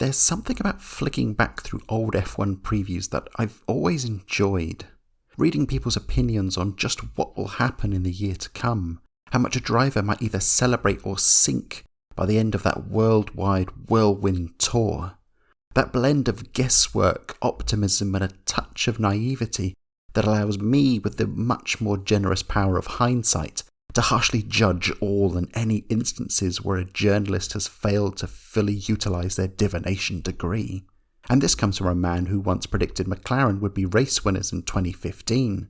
there's something about flicking back through old F1 previews that I've always enjoyed. Reading people's opinions on just what will happen in the year to come, how much a driver might either celebrate or sink by the end of that worldwide whirlwind tour. That blend of guesswork, optimism and a touch of naivety that allows me, with the much more generous power of hindsight, to harshly judge all and any instances where a journalist has failed to fully utilise their divination degree. And this comes from a man who once predicted McLaren would be race winners in 2015.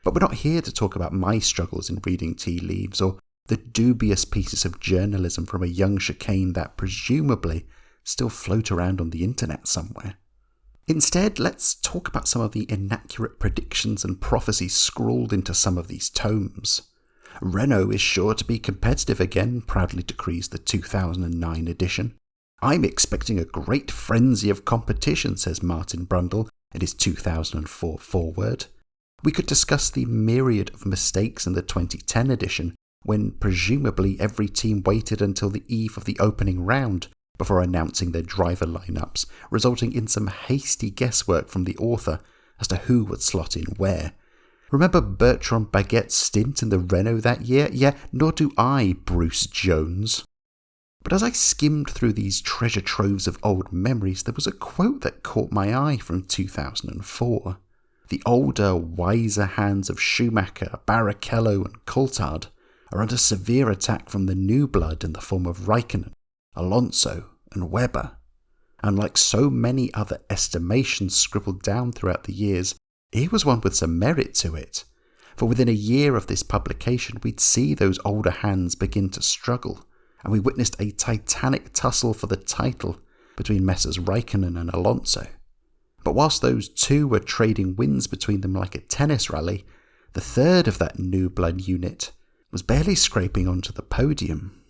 But we're not here to talk about my struggles in reading tea leaves or the dubious pieces of journalism from a young chicane that presumably still float around on the internet somewhere. Instead, let's talk about some of the inaccurate predictions and prophecies scrawled into some of these tomes. Renault is sure to be competitive again, proudly decrees the 2009 edition. I'm expecting a great frenzy of competition, says Martin Brundle in his 2004 foreword. We could discuss the myriad of mistakes in the 2010 edition, when presumably every team waited until the eve of the opening round before announcing their driver lineups, resulting in some hasty guesswork from the author as to who would slot in where. Remember Bertrand Baguette's stint in the Renault that year? Yeah, nor do I, Bruce Jones. But as I skimmed through these treasure troves of old memories, there was a quote that caught my eye from 2004. The older, wiser hands of Schumacher, Barrichello and Coulthard are under severe attack from the new blood in the form of Raikkonen, Alonso and Webber. And like so many other estimations scribbled down throughout the years, here was one with some merit to it. For within a year of this publication, we'd see those older hands begin to struggle, and we witnessed a titanic tussle for the title between Messrs Raikkonen and Alonso. But whilst those two were trading wins between them like a tennis rally, the third of that new blood unit was barely scraping onto the podium.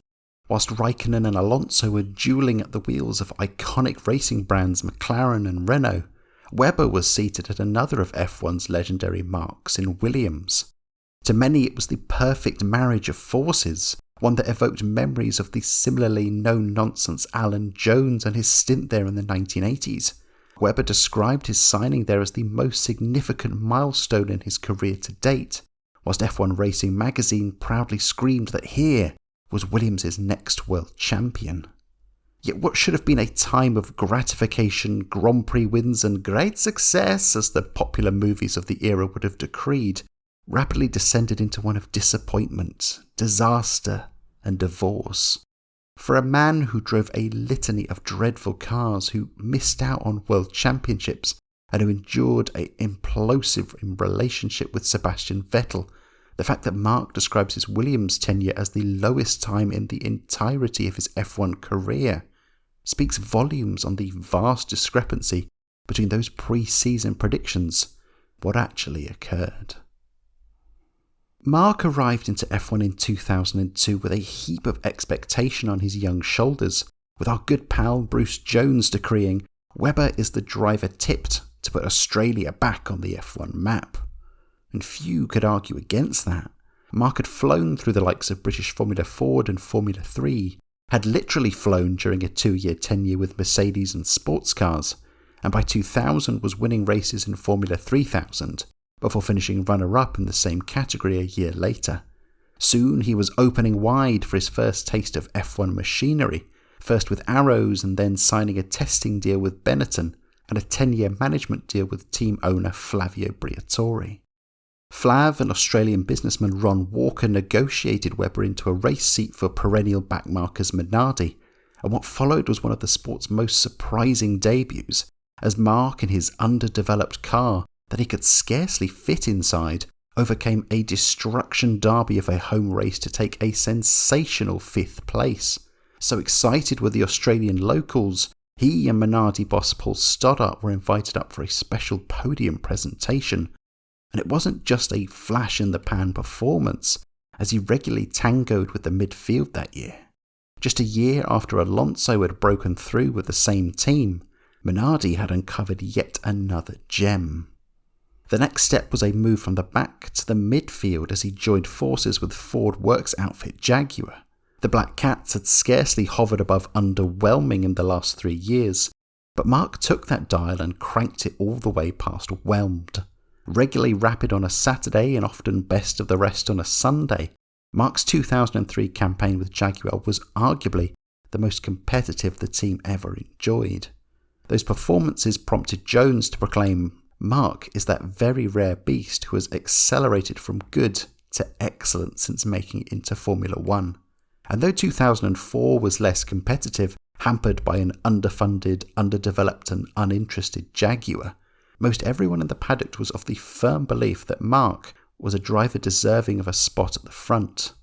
Whilst Raikkonen and Alonso were duelling at the wheels of iconic racing brands McLaren and Renault, Webber was seated at another of F1's legendary marques in Williams. To many it was the perfect marriage of forces, one that evoked memories of the similarly no-nonsense Alan Jones and his stint there in the 1980s. Webber described his signing there as the most significant milestone in his career to date, whilst F1 Racing magazine proudly screamed that here was Williams' next world champion. Yet what should have been a time of gratification, Grand Prix wins and great success, as the popular movies of the era would have decreed, rapidly descended into one of disappointment, disaster and divorce. For a man who drove a litany of dreadful cars, who missed out on world championships, and who endured an implosive relationship with Sebastian Vettel, the fact that Mark describes his Williams tenure as the lowest time in the entirety of his F1 career speaks volumes on the vast discrepancy between those pre-season predictions, what actually occurred. Mark arrived into F1 in 2002 with a heap of expectation on his young shoulders, with our good pal Bruce Jones decreeing Webber is the driver tipped to put Australia back on the F1 map. And few could argue against that. Mark had flown through the likes of British Formula Ford and Formula 3, had literally flown during a 2-year tenure with Mercedes and sports cars, and by 2000 was winning races in Formula 3000, before finishing runner-up in the same category a year later. Soon he was opening wide for his first taste of F1 machinery, first with Arrows and then signing a testing deal with Benetton and a 10-year management deal with team owner Flavio Briatore. Flav and Australian businessman Ron Walker negotiated Webber into a race seat for perennial backmarkers Minardi, and what followed was one of the sport's most surprising debuts, as Mark in his underdeveloped car that he could scarcely fit inside overcame a destruction derby of a home race to take a sensational 5th place. So excited were the Australian locals, he and Minardi boss Paul Stoddart were invited up for a special podium presentation. And it wasn't just a flash-in-the-pan performance, as he regularly tangoed with the midfield that year. Just a year after Alonso had broken through with the same team, Minardi had uncovered yet another gem. The next step was a move from the back to the midfield as he joined forces with Ford Works outfit Jaguar. The Black Cats had scarcely hovered above underwhelming in the last 3 years, But Mark took that dial and cranked it all the way past whelmed. Regularly rapid on a Saturday and often best of the rest on a Sunday, Mark's 2003 campaign with Jaguar was arguably the most competitive the team ever enjoyed. Those performances prompted Jones to proclaim Mark is that very rare beast who has accelerated from good to excellent since making it into Formula One. And though 2004 was less competitive, hampered by an underfunded, underdeveloped and uninterested Jaguar, most everyone in the paddock was of the firm belief that Mark was a driver deserving of a spot at the front.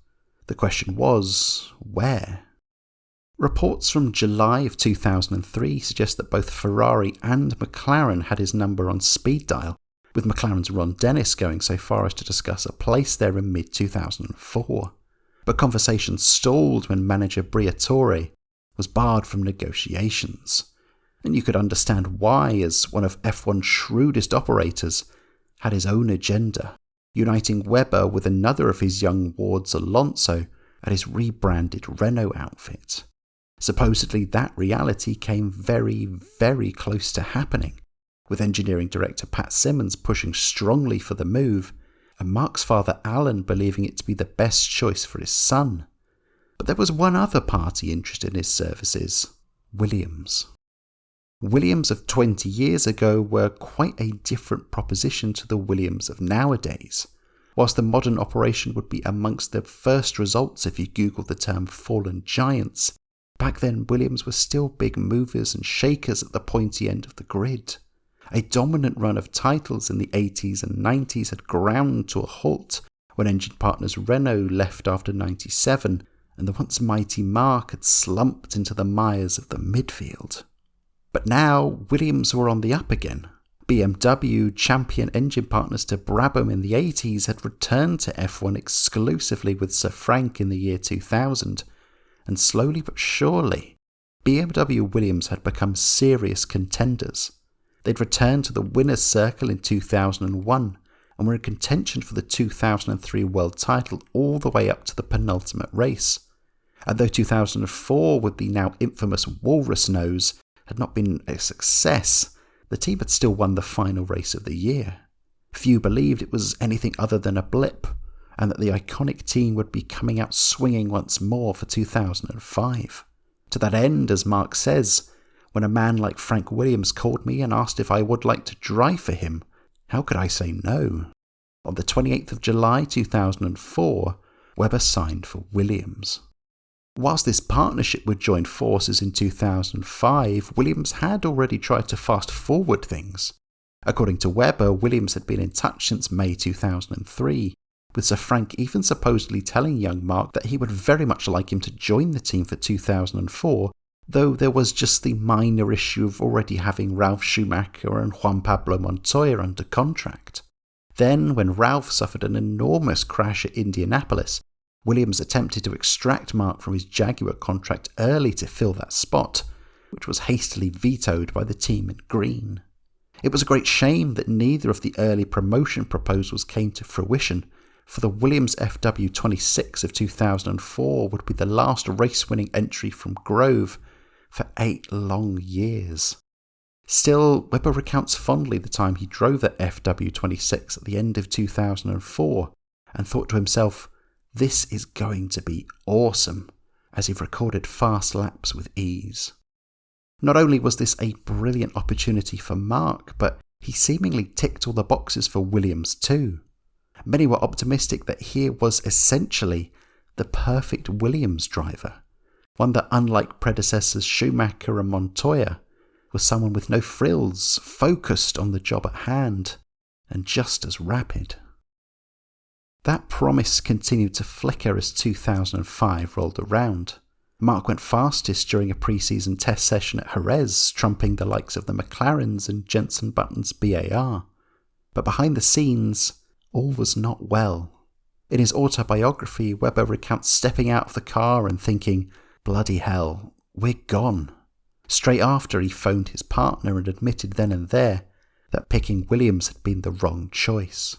The question was, where? Reports from July of 2003 suggest that both Ferrari and McLaren had his number on speed dial, with McLaren's Ron Dennis going so far as to discuss a place there in mid-2004. But conversations stalled when manager Briatore was barred from negotiations. And you could understand why, as one of F1's shrewdest operators had his own agenda, uniting Webber with another of his young wards, Alonso, at his rebranded Renault outfit. Supposedly that reality came very, very close to happening, with engineering director Pat Simmons pushing strongly for the move, and Mark's father Alan believing it to be the best choice for his son. But there was one other party interested in his services, Williams. Williams of 20 years ago were quite a different proposition to the Williams of nowadays. Whilst the modern operation would be amongst the first results if you Google the term fallen giants, back then Williams were still big movers and shakers at the pointy end of the grid. A dominant run of titles in the 80s and 90s had ground to a halt when engine partners Renault left after 97, and the once mighty Mark had slumped into the mires of the midfield. But now Williams were on the up again. BMW, champion engine partners to Brabham in the 80s, had returned to F1 exclusively with Sir Frank in the year 2000, and slowly but surely, BMW Williams had become serious contenders. They'd returned to the winner's circle in 2001 and were in contention for the 2003 world title all the way up to the penultimate race. And though 2004, with the now infamous Walrus Nose, had not been a success, the team had still won the final race of the year. Few believed it was anything other than a blip, and that the iconic team would be coming out swinging once more for 2005. To that end, as Mark says, when a man like Frank Williams called me and asked if I would like to drive for him, how could I say no? On the 28th of July 2004, Webber signed for Williams. Whilst this partnership would join forces in 2005, Williams had already tried to fast forward things. According to Webber, Williams had been in touch since May 2003, with Sir Frank even supposedly telling young Mark that he would very much like him to join the team for 2004, though there was just the minor issue of already having Ralf Schumacher and Juan Pablo Montoya under contract. Then, when Ralf suffered an enormous crash at Indianapolis, Williams attempted to extract Mark from his Jaguar contract early to fill that spot, which was hastily vetoed by the team in green. It was a great shame that neither of the early promotion proposals came to fruition, for the Williams FW26 of 2004 would be the last race-winning entry from Grove for 8 long years. Still, Webber recounts fondly the time he drove that FW26 at the end of 2004 and thought to himself, "This is going to be awesome," as he recorded fast laps with ease. Not only was this a brilliant opportunity for Mark, but he seemingly ticked all the boxes for Williams too. Many were optimistic that here was essentially the perfect Williams driver, one that, unlike predecessors Schumacher and Montoya, was someone with no frills, focused on the job at hand, and just as rapid. That promise continued to flicker as 2005 rolled around. Mark went fastest during a pre-season test session at Jerez, trumping the likes of the McLarens and Jenson Button's BAR. But behind the scenes, all was not well. In his autobiography, Webber recounts stepping out of the car and thinking, "Bloody hell, we're gone." Straight after, he phoned his partner and admitted then and there that picking Williams had been the wrong choice.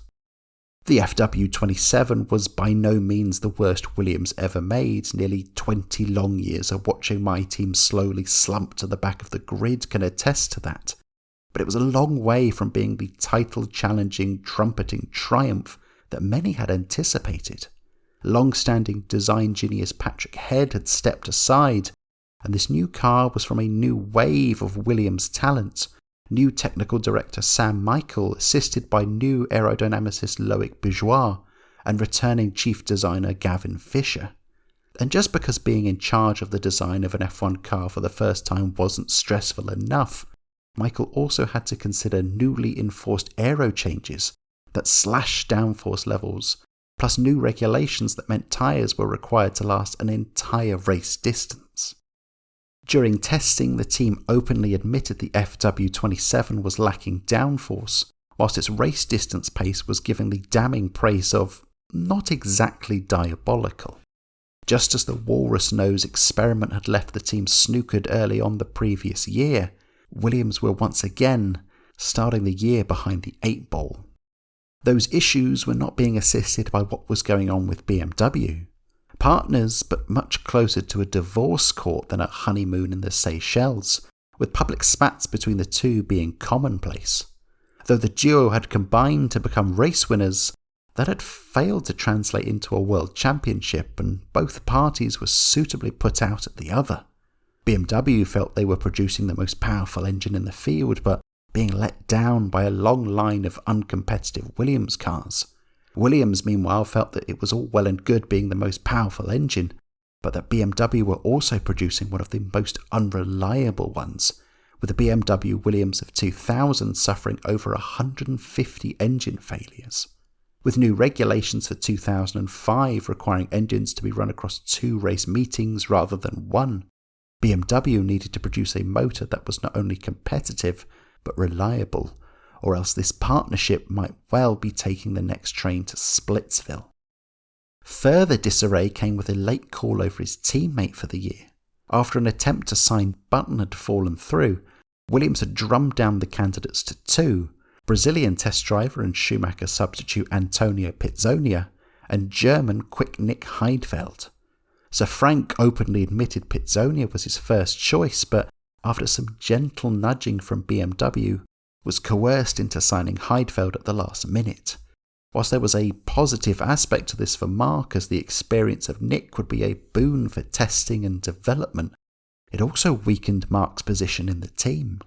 The FW27 was by no means the worst Williams ever made. Nearly 20 long years of watching my team slowly slump to the back of the grid can attest to that. But it was a long way from being the title-challenging, trumpeting triumph that many had anticipated. Long-standing design genius Patrick Head had stepped aside, and this new car was from a new wave of Williams talent. New technical director Sam Michael, assisted by new aerodynamicist Loic Bourgeois, and returning chief designer Gavin Fisher. And just because being in charge of the design of an F1 car for the first time wasn't stressful enough, Michael also had to consider newly enforced aero changes that slashed downforce levels, plus new regulations that meant tyres were required to last an entire race distance. During testing, the team openly admitted the FW27 was lacking downforce, whilst its race distance pace was given the damning praise of not exactly diabolical. Just as the walrus nose experiment had left the team snookered early on the previous year, Williams were once again starting the year behind the 8-ball. Those issues were not being assisted by what was going on with BMW. Partners, but much closer to a divorce court than a honeymoon in the Seychelles, with public spats between the two being commonplace. Though the duo had combined to become race winners, that had failed to translate into a world championship, and both parties were suitably put out at the other. BMW felt they were producing the most powerful engine in the field, but being let down by a long line of uncompetitive Williams cars. Williams, meanwhile, felt that it was all well and good being the most powerful engine, but that BMW were also producing one of the most unreliable ones, with the BMW Williams of 2000 suffering over 150 engine failures. With new regulations for 2005 requiring engines to be run across 2 race meetings rather than 1, BMW needed to produce a motor that was not only competitive, but reliable, or else this partnership might well be taking the next train to Splitsville. Further disarray came with a late call over his teammate for the year. After an attempt to sign Button had fallen through, Williams had drummed down the candidates to 2, Brazilian test driver and Schumacher substitute Antonio Pizzonia, and German quick Nick Heidfeld. Sir Frank openly admitted Pizzonia was his first choice, but after some gentle nudging from BMW, was coerced into signing Heidfeld at the last minute. Whilst there was a positive aspect to this for Mark, as the experience of Nick would be a boon for testing and development, it also weakened Mark's position in the team.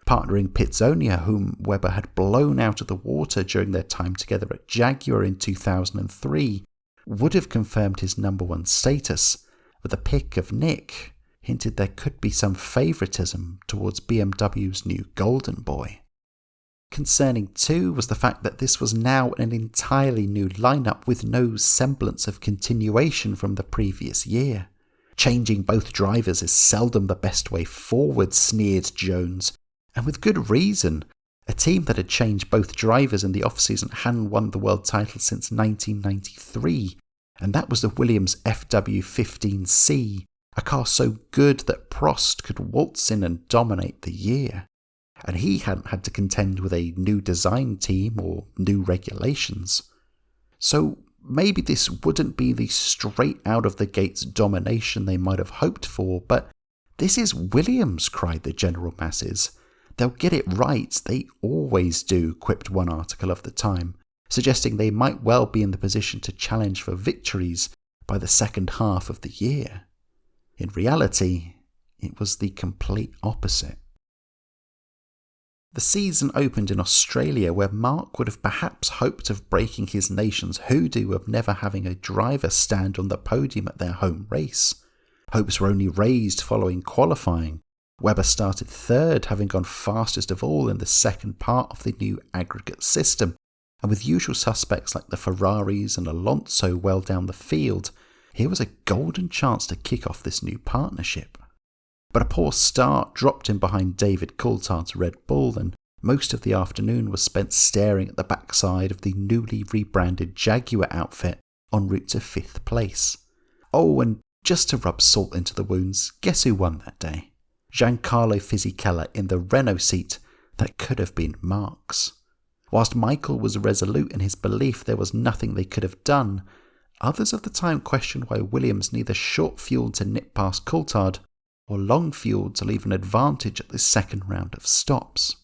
Partnering Pizzonia, whom Webber had blown out of the water during their time together at Jaguar in 2003, would have confirmed his number 1 status, but the pick of Nick hinted there could be some favouritism towards BMW's new golden boy. Concerning too was the fact that this was now an entirely new lineup with no semblance of continuation from the previous year. Changing both drivers is seldom the best way forward, sneered Jones, and with good reason. A team that had changed both drivers in the off-season hadn't won the world title since 1993, and that was the Williams FW15C, a car so good that Prost could waltz in and dominate the year. And he hadn't had to contend with a new design team or new regulations. So maybe this wouldn't be the straight out of the gates domination they might have hoped for, but this is Williams, cried the general masses. They'll get it right, they always do, quipped one article of the time, suggesting they might well be in the position to challenge for victories by the second half of the year. In reality, it was the complete opposite. The season opened in Australia, where Mark would have perhaps hoped of breaking his nation's hoodoo of never having a driver stand on the podium at their home race. Hopes were only raised following qualifying. Webber started third, having gone fastest of all in the second part of the new aggregate system, and with usual suspects like the Ferraris and Alonso well down the field, here was a golden chance to kick off this new partnership. But a poor start dropped him behind David Coulthard's Red Bull, and most of the afternoon was spent staring at the backside of the newly rebranded Jaguar outfit en route to 5th place. Oh, and just to rub salt into the wounds, guess who won that day? Giancarlo Fisichella in the Renault seat that could have been Mark's. Whilst Michael was resolute in his belief there was nothing they could have done, others of the time questioned why Williams neither short-fueled to nip past Coulthard or long-fueled to leave an advantage at the second round of stops.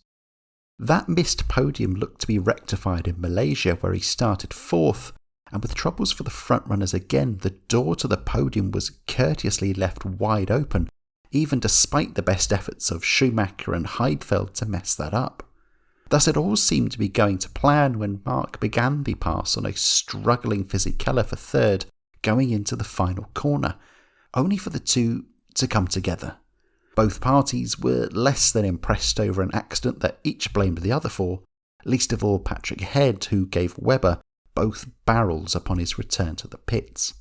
That missed podium looked to be rectified in Malaysia, where he started fourth, and with troubles for the front-runners again, the door to the podium was courteously left wide open, even despite the best efforts of Schumacher and Heidfeld to mess that up. Thus it all seemed to be going to plan when Marc began the pass on a struggling Fisichella for third going into the final corner, only for the two to come together. Both parties were less than impressed over an accident that each blamed the other for, least of all Patrick Head, who gave Webber both barrels upon his return to the pits.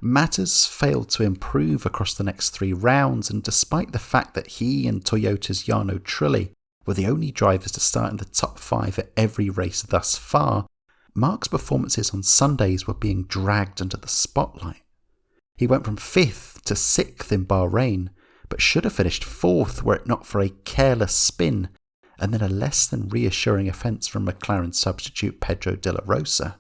Matters failed to improve across the next 3 rounds, and despite the fact that he and Toyota's Jarno Trulli were the only drivers to start in the top 5 at every race thus far, Marc's performances on Sundays were being dragged under the spotlight. He went from 5th to 6th in Bahrain, but should have finished 4th were it not for a careless spin and then a less than reassuring offence from McLaren substitute Pedro de la Rosa.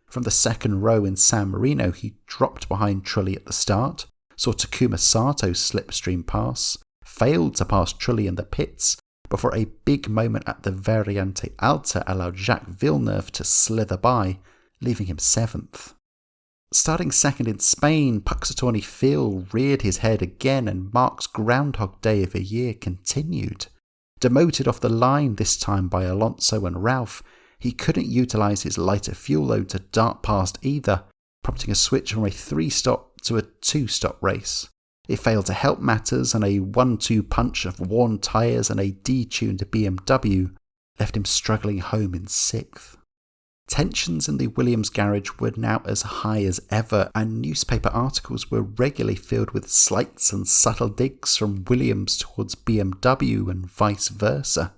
From the second row in San Marino he dropped behind Trulli at the start, saw Takuma Sato's slipstream pass, failed to pass Trulli in the pits, before a big moment at the Variante Alta allowed Jacques Villeneuve to slither by, leaving him 7th. Starting second in Spain, Puxatorney Phil reared his head again and Marc's Groundhog Day of a year continued. Demoted off the line this time by Alonso and Ralph, he couldn't utilise his lighter fuel load to dart past either, prompting a switch from a 3-stop to a 2-stop race. It failed to help matters, and a 1-2 punch of worn tyres and a detuned BMW left him struggling home in 6th. Tensions in the Williams garage were now as high as ever, and newspaper articles were regularly filled with slights and subtle digs from Williams towards BMW and vice versa.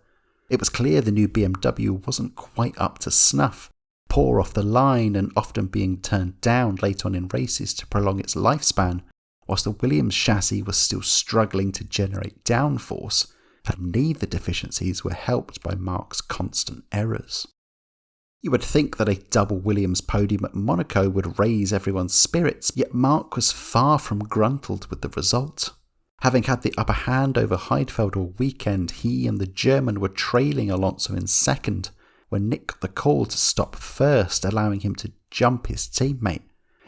It was clear the new BMW wasn't quite up to snuff, poor off the line and often being turned down late on in races to prolong its lifespan, whilst the Williams chassis was still struggling to generate downforce, and neither deficiencies were helped by Marc's constant errors. You would think that a double Williams podium at Monaco would raise everyone's spirits, yet Marc was far from gruntled with the result. Having had the upper hand over Heidfeld all weekend, he and the German were trailing Alonso in second, when Nick got the call to stop first, allowing him to jump his teammate.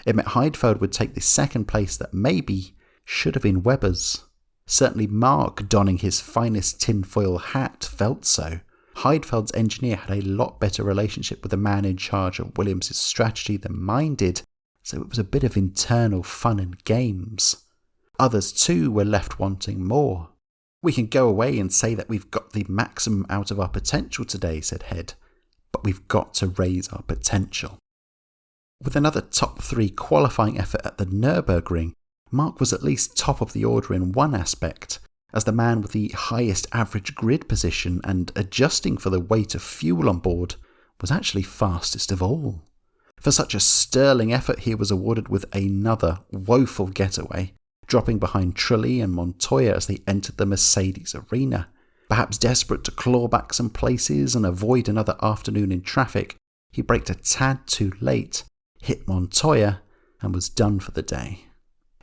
It meant Heidfeld would take the second place that maybe should have been Webber's. Certainly Marc, donning his finest tinfoil hat, felt so. Heidfeld's engineer had a lot better relationship with the man in charge of Williams' strategy than mine did, so it was a bit of internal fun and games. Others too were left wanting more. "We can go away and say that we've got the maximum out of our potential today," said Head, "but we've got to raise our potential." With another top 3 qualifying effort at the Nürburgring, Marc was at least top of the order in one aspect, as the man with the highest average grid position and adjusting for the weight of fuel on board was actually fastest of all. For such a sterling effort he was awarded with another woeful getaway, dropping behind Trulli and Montoya as they entered the Mercedes arena. Perhaps desperate to claw back some places and avoid another afternoon in traffic, he braked a tad too late, hit Montoya, and was done for the day.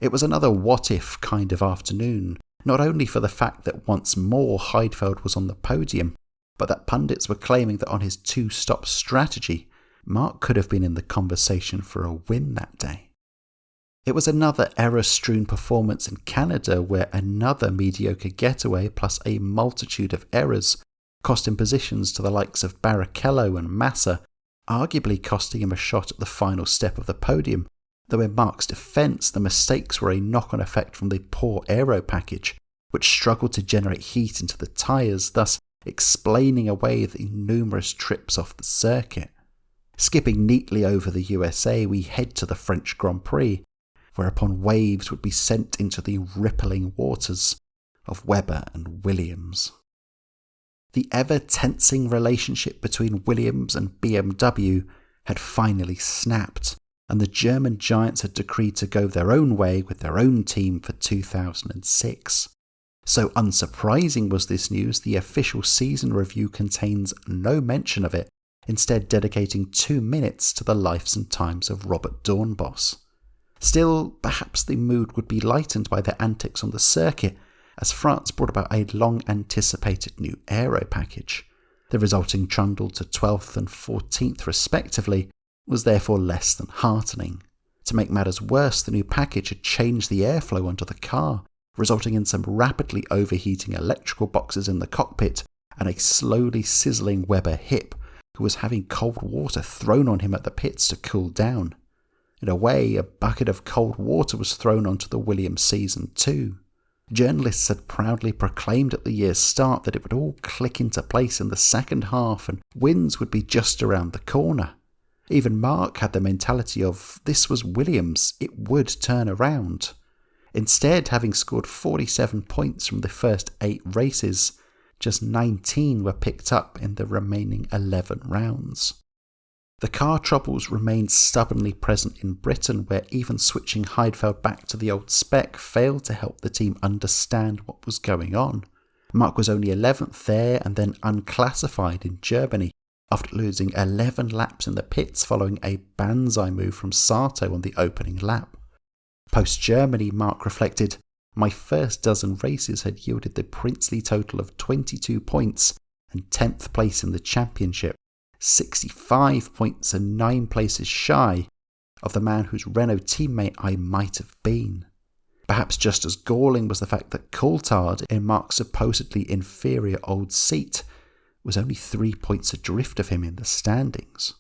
It was another what-if kind of afternoon, not only for the fact that once more Heidfeld was on the podium, but that pundits were claiming that on his 2-stop strategy, Marc could have been in the conversation for a win that day. It was another error-strewn performance in Canada, where another mediocre getaway plus a multitude of errors cost him positions to the likes of Barrichello and Massa, arguably costing him a shot at the final step of the podium, though in Marc's defence the mistakes were a knock-on effect from the poor aero package, which struggled to generate heat into the tyres, thus explaining away the numerous trips off the circuit. Skipping neatly over the USA, we head to the French Grand Prix, whereupon waves would be sent into the rippling waters of Webber and Williams. The ever-tensing relationship between Williams and BMW had finally snapped, and the German giants had decreed to go their own way with their own team for 2006. So unsurprising was this news, the official season review contains no mention of it, instead dedicating 2 minutes to the lives and times of Robert Dornbos. Still, perhaps the mood would be lightened by their antics on the circuit, as France brought about a long-anticipated new aero package. The resulting trundle to 12th and 14th respectively was therefore less than heartening. To make matters worse, the new package had changed the airflow onto the car, resulting in some rapidly overheating electrical boxes in the cockpit and a slowly sizzling Webber hip, who was having cold water thrown on him at the pits to cool down. In a way, a bucket of cold water was thrown onto the Williams season too. Journalists had proudly proclaimed at the year's start that it would all click into place in the second half and wins would be just around the corner. Even Mark had the mentality of, this was Williams, it would turn around. Instead, having scored 47 points from the first 8 races, just 19 were picked up in the remaining 11 rounds. The car troubles remained stubbornly present in Britain, where even switching Heidfeld back to the old spec failed to help the team understand what was going on. Mark was only 11th there and then unclassified in Germany, after losing 11 laps in the pits following a banzai move from Sato on the opening lap. Post-Germany, Mark reflected, "My first dozen races had yielded the princely total of 22 points and 10th place in the championship, 65 points and 9 places shy of the man whose Renault teammate I might have been." Perhaps just as galling was the fact that Coulthard, in Mark's supposedly inferior old seat, was only 3 points adrift of him in the standings.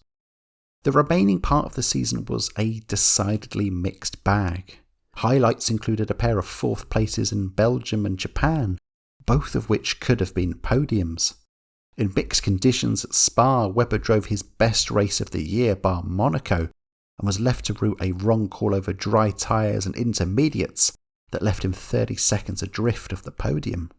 The remaining part of the season was a decidedly mixed bag. Highlights included a pair of 4th places in Belgium and Japan, both of which could have been podiums. In mixed conditions at Spa, Webber drove his best race of the year bar Monaco and was left to rue a wrong call over dry tyres and intermediates that left him 30 seconds adrift of the podium.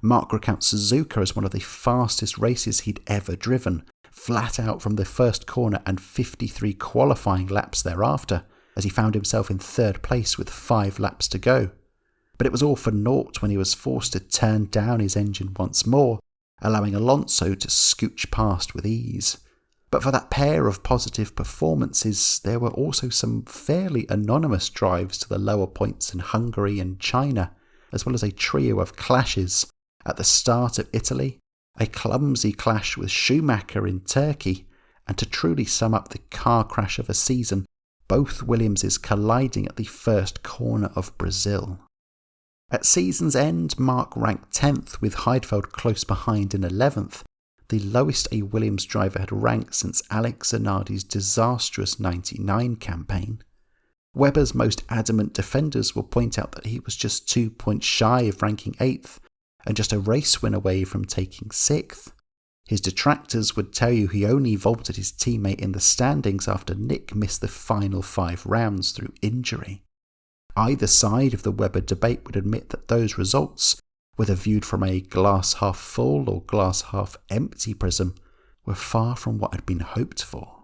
Mark recounts Suzuka as one of the fastest races he'd ever driven, flat out from the first corner and 53 qualifying laps thereafter, as he found himself in 3rd place with 5 laps to go. But it was all for naught when he was forced to turn down his engine once more, allowing Alonso to scooch past with ease. But for that pair of positive performances, there were also some fairly anonymous drives to the lower points in Hungary and China, as well as a trio of clashes at the start of Italy, a clumsy clash with Schumacher in Turkey, and to truly sum up the car crash of a season, both Williamses colliding at the first corner of Brazil. At season's end, Mark ranked 10th with Heidfeld close behind in 11th, the lowest a Williams driver had ranked since Alex Zanardi's disastrous 99 campaign. Webber's most adamant defenders will point out that he was just 2 points shy of ranking 8th and just a race win away from taking 6th. His detractors would tell you he only vaulted his teammate in the standings after Nick missed the final 5 rounds through injury. Either side of the Webber debate would admit that those results, whether viewed from a glass half full or glass half empty prism, were far from what had been hoped for.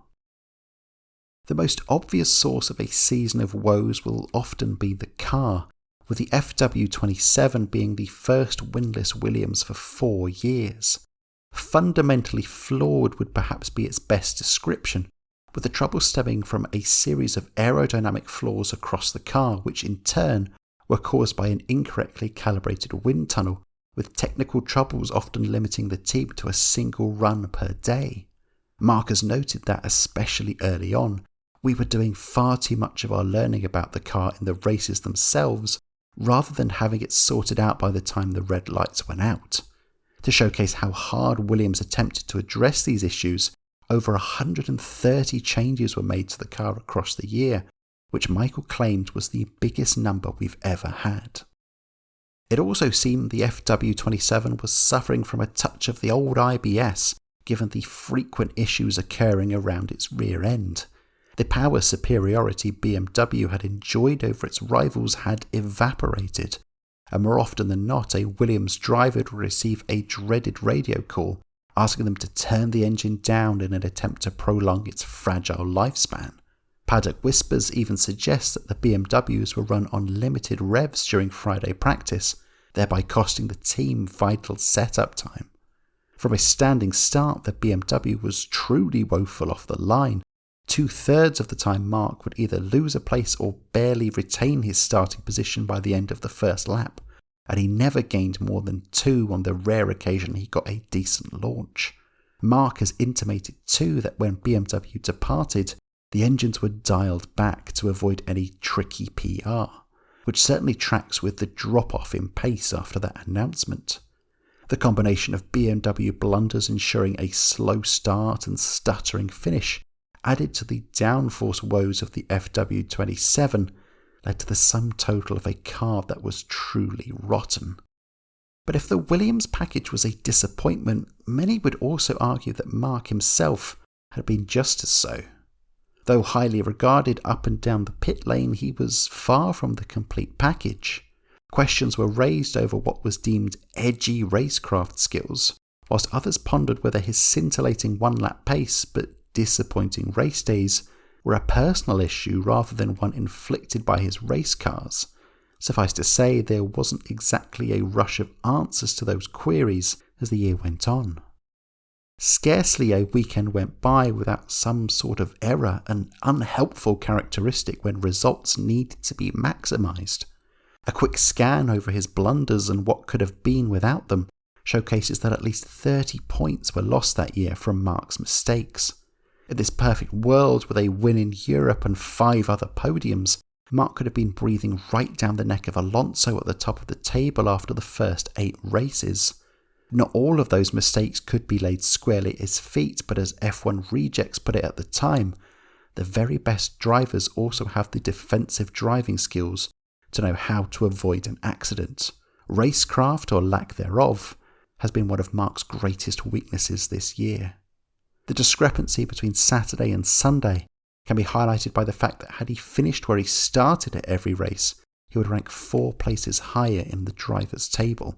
The most obvious source of a season of woes will often be the car, with the FW27 being the first winless Williams for 4 years. Fundamentally flawed would perhaps be its best description, with the trouble stemming from a series of aerodynamic flaws across the car, which in turn were caused by an incorrectly calibrated wind tunnel, with technical troubles often limiting the team to a single run per day. Mark has noted that, especially early on, we were doing far too much of our learning about the car in the races themselves, rather than having it sorted out by the time the red lights went out. To showcase how hard Williams attempted to address these issues, over 130 changes were made to the car across the year, which Michael claimed was the biggest number we've ever had. It also seemed the FW27 was suffering from a touch of the old IBS, given the frequent issues occurring around its rear end. The power superiority BMW had enjoyed over its rivals had evaporated, and more often than not a Williams driver would receive a dreaded radio call asking them to turn the engine down in an attempt to prolong its fragile lifespan. Paddock whispers even suggest that the BMWs were run on limited revs during Friday practice, thereby costing the team vital setup time. From a standing start, the BMW was truly woeful off the line. 2/3 of the time Mark would either lose a place or barely retain his starting position by the end of the first lap, and he never gained more than 2 on the rare occasion he got a decent launch. Mark has intimated too that when BMW departed, the engines were dialed back to avoid any tricky PR, which certainly tracks with the drop-off in pace after that announcement. The combination of BMW blunders ensuring a slow start and stuttering finish, added to the downforce woes of the FW27, led to the sum total of a car that was truly rotten. But if the Williams package was a disappointment, many would also argue that Mark himself had been just as so. Though highly regarded up and down the pit lane, he was far from the complete package. Questions were raised over what was deemed edgy racecraft skills, whilst others pondered whether his scintillating one-lap pace but disappointing race days were a personal issue rather than one inflicted by his race cars. Suffice to say, there wasn't exactly a rush of answers to those queries as the year went on. Scarcely a weekend went by without some sort of error, an unhelpful characteristic when results needed to be maximised. A quick scan over his blunders and what could have been without them showcases that at least 30 points were lost that year from Mark's mistakes. In this perfect world with a win in Europe and 5 other podiums, Mark could have been breathing right down the neck of Alonso at the top of the table after the first 8 races. Not all of those mistakes could be laid squarely at his feet, but as F1 Rejects put it at the time, the very best drivers also have the defensive driving skills to know how to avoid an accident. Racecraft, or lack thereof, has been one of Mark's greatest weaknesses this year. The discrepancy between Saturday and Sunday can be highlighted by the fact that had he finished where he started at every race, he would rank 4 places higher in the drivers' table.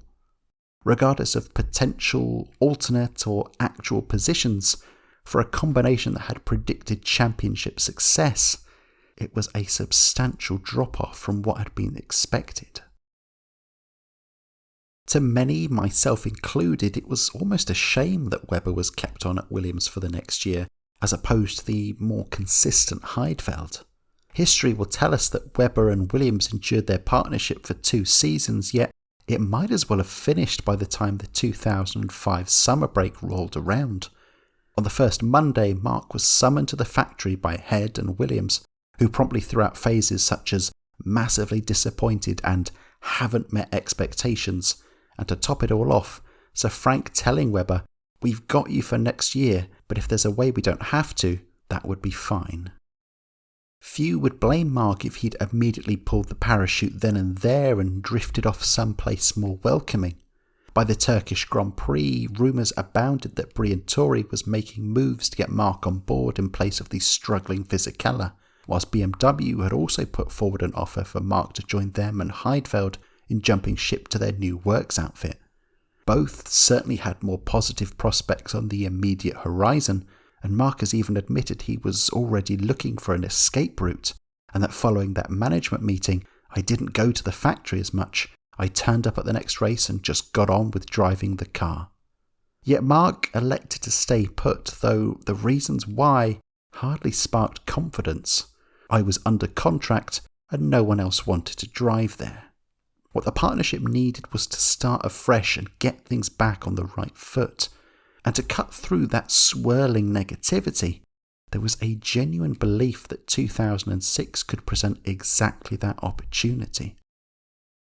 Regardless of potential, alternate or actual positions, for a combination that had predicted championship success, it was a substantial drop-off from what had been expected. To many, myself included, it was almost a shame that Webber was kept on at Williams for the next year, as opposed to the more consistent Heidfeld. History will tell us that Webber and Williams endured their partnership for 2 seasons, yet it might as well have finished by the time the 2005 summer break rolled around. On the first Monday, Mark was summoned to the factory by Head and Williams, who promptly threw out phrases such as massively disappointed and haven't met expectations, and to top it all off, Sir Frank telling Webber, "We've got you for next year, but if there's a way we don't have to, that would be fine." Few would blame Mark if he'd immediately pulled the parachute then and there and drifted off someplace more welcoming. By the Turkish Grand Prix, rumours abounded that Briatore was making moves to get Mark on board in place of the struggling Fisichella, whilst BMW had also put forward an offer for Mark to join them and Heidfeld in jumping ship to their new works outfit. Both certainly had more positive prospects on the immediate horizon, and Mark has even admitted he was already looking for an escape route, and that following that management meeting, "I didn't go to the factory as much, I turned up at the next race and just got on with driving the car." Yet Mark elected to stay put, though the reasons why hardly sparked confidence. "I was under contract and no one else wanted to drive there." What the partnership needed was to start afresh and get things back on the right foot. And to cut through that swirling negativity, there was a genuine belief that 2006 could present exactly that opportunity.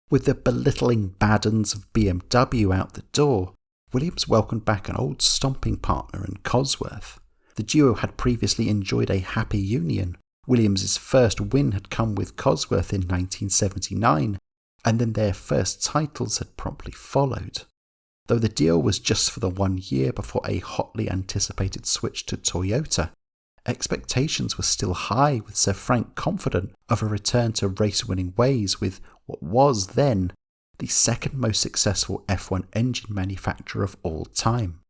With the belittling baddens of BMW out the door, Williams welcomed back an old stomping partner in Cosworth. The duo had previously enjoyed a happy union. Williams' first win had come with Cosworth in 1979, and then their first titles had promptly followed. Though the deal was just for the 1 year before a hotly anticipated switch to Toyota, expectations were still high, with Sir Frank confident of a return to race-winning ways with what was then the second most successful F1 engine manufacturer of all time.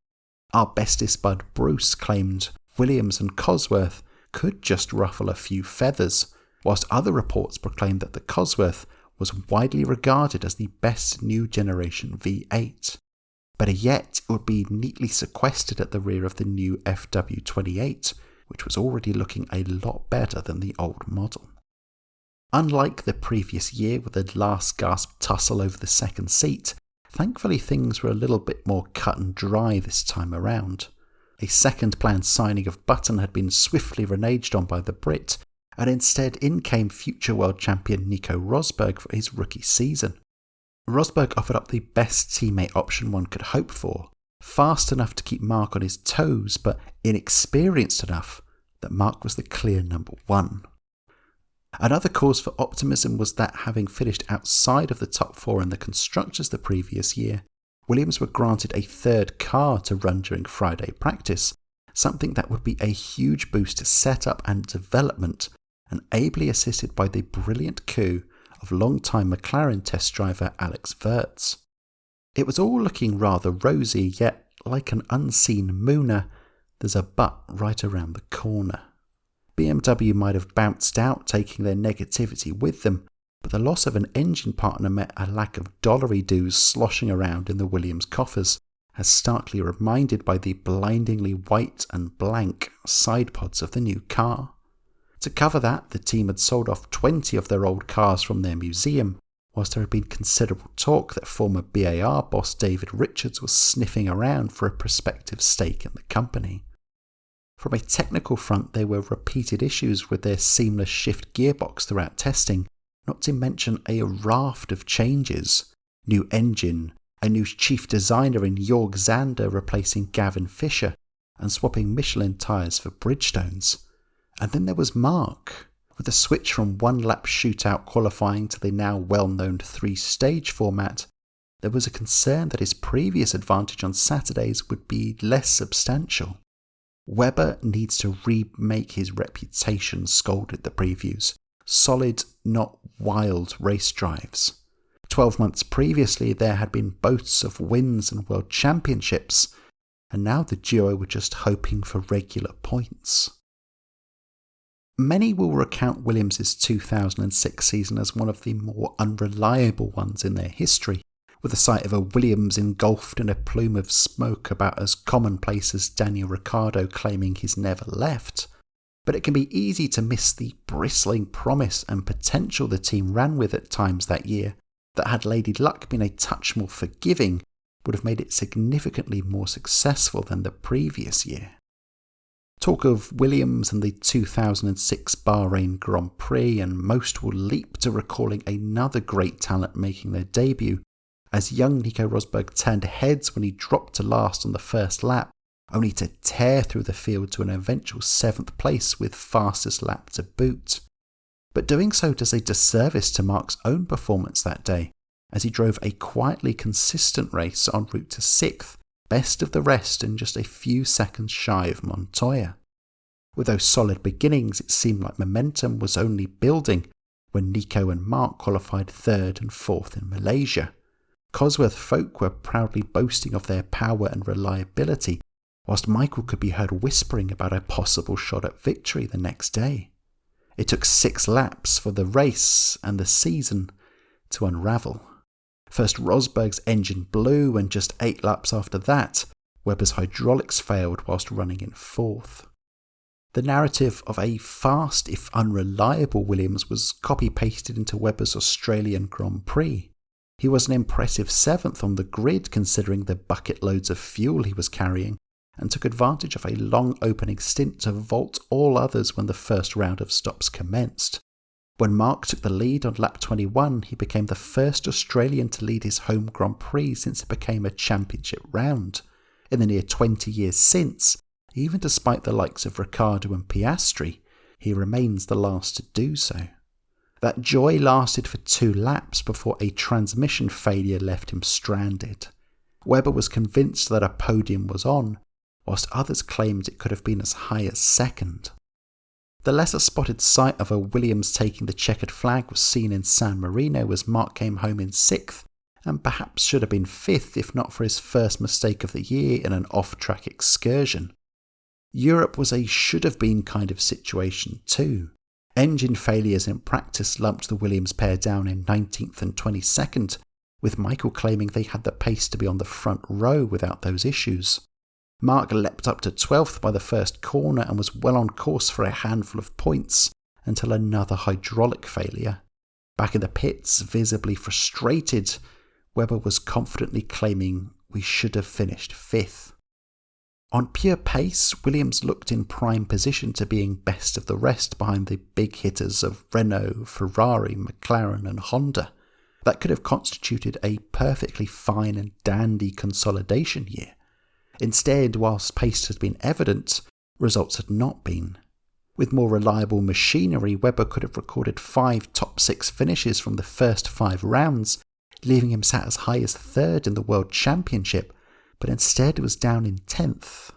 Our bestest bud Bruce claimed Williams and Cosworth could just ruffle a few feathers, whilst other reports proclaimed that the Cosworth was widely regarded as the best new generation V8. Better yet, it would be neatly sequestered at the rear of the new FW28, which was already looking a lot better than the old model. Unlike the previous year with a last gasp tussle over the second seat, thankfully things were a little bit more cut and dry this time around. A second planned signing of Button had been swiftly reneged on by the Brit, and instead in came future world champion Nico Rosberg for his rookie season. Rosberg offered up the best teammate option one could hope for, fast enough to keep Mark on his toes, but inexperienced enough that Mark was the clear number one. Another cause for optimism was that having finished outside of the top four in the Constructors the previous year, Williams were granted a third car to run during Friday practice, something that would be a huge boost to setup and development, and ably assisted by the brilliant coup of long-time McLaren test driver Alex Wurz. It was all looking rather rosy, yet like an unseen mooner, there's a but right around the corner. BMW might have bounced out, taking their negativity with them, but the loss of an engine partner met a lack of dollary dues sloshing around in the Williams coffers, as starkly reminded by the blindingly white and blank side pods of the new car. To cover that, the team had sold off 20 of their old cars from their museum, whilst there had been considerable talk that former BAR boss David Richards was sniffing around for a prospective stake in the company. From a technical front, there were repeated issues with their seamless shift gearbox throughout testing, not to mention a raft of changes. New engine, a new chief designer in Jorg Zander replacing Gavin Fisher, and swapping Michelin tyres for Bridgestones. And then there was Mark. With a switch from one-lap shootout qualifying to the now well-known three-stage format, there was a concern that his previous advantage on Saturdays would be less substantial. Webber needs to remake his reputation, scolded the previews. Solid, not wild race drives. 12 months previously, there had been boasts of wins and world championships, and now the duo were just hoping for regular points. Many will recount Williams' 2006 season as one of the more unreliable ones in their history, with the sight of a Williams engulfed in a plume of smoke about as commonplace as Daniel Ricciardo claiming he's never left. But it can be easy to miss the bristling promise and potential the team ran with at times that year, that had Lady Luck been a touch more forgiving, would have made it significantly more successful than the previous year. Talk of Williams and the 2006 Bahrain Grand Prix, and most will leap to recalling another great talent making their debut, as young Nico Rosberg turned heads when he dropped to last on the first lap, only to tear through the field to an eventual 7th place with fastest lap to boot. But doing so does a disservice to Mark's own performance that day, as he drove a quietly consistent race en route to 6th, best of the rest and just a few seconds shy of Montoya. With those solid beginnings, it seemed like momentum was only building when Nico and Mark qualified 3rd and 4th in Malaysia. Cosworth folk were proudly boasting of their power and reliability, whilst Michael could be heard whispering about a possible shot at victory the next day. It took 6 laps for the race and the season to unravel. First Rosberg's engine blew, and just 8 laps after that, Webber's hydraulics failed whilst running in 4th. The narrative of a fast, if unreliable Williams was copy-pasted into Webber's Australian Grand Prix. He was an impressive 7th on the grid considering the bucket loads of fuel he was carrying, and took advantage of a long opening stint to vault all others when the first round of stops commenced. When Mark took the lead on lap 21, he became the first Australian to lead his home Grand Prix since it became a championship round. In the near 20 years since, even despite the likes of Ricciardo and Piastri, he remains the last to do so. That joy lasted for 2 laps before a transmission failure left him stranded. Webber was convinced that a podium was on, whilst others claimed it could have been as high as 2nd. The lesser spotted sight of a Williams taking the checkered flag was seen in San Marino as Mark came home in 6th, and perhaps should have been 5th if not for his first mistake of the year in an off-track excursion. Europe was a should-have-been kind of situation too. Engine failures in practice lumped the Williams pair down in 19th and 22nd, with Michael claiming they had the pace to be on the front row without those issues. Mark leapt up to 12th by the first corner and was well on course for a handful of points until another hydraulic failure. Back in the pits, visibly frustrated, Webber was confidently claiming we should have finished 5th. On pure pace, Williams looked in prime position to being best of the rest behind the big hitters of Renault, Ferrari, McLaren and Honda. That could have constituted a perfectly fine and dandy consolidation year. Instead, whilst pace had been evident, results had not been. With more reliable machinery, Webber could have recorded 5 top 6 finishes from the first 5 rounds, leaving him sat as high as 3rd in the World Championship, but instead was down in 10th.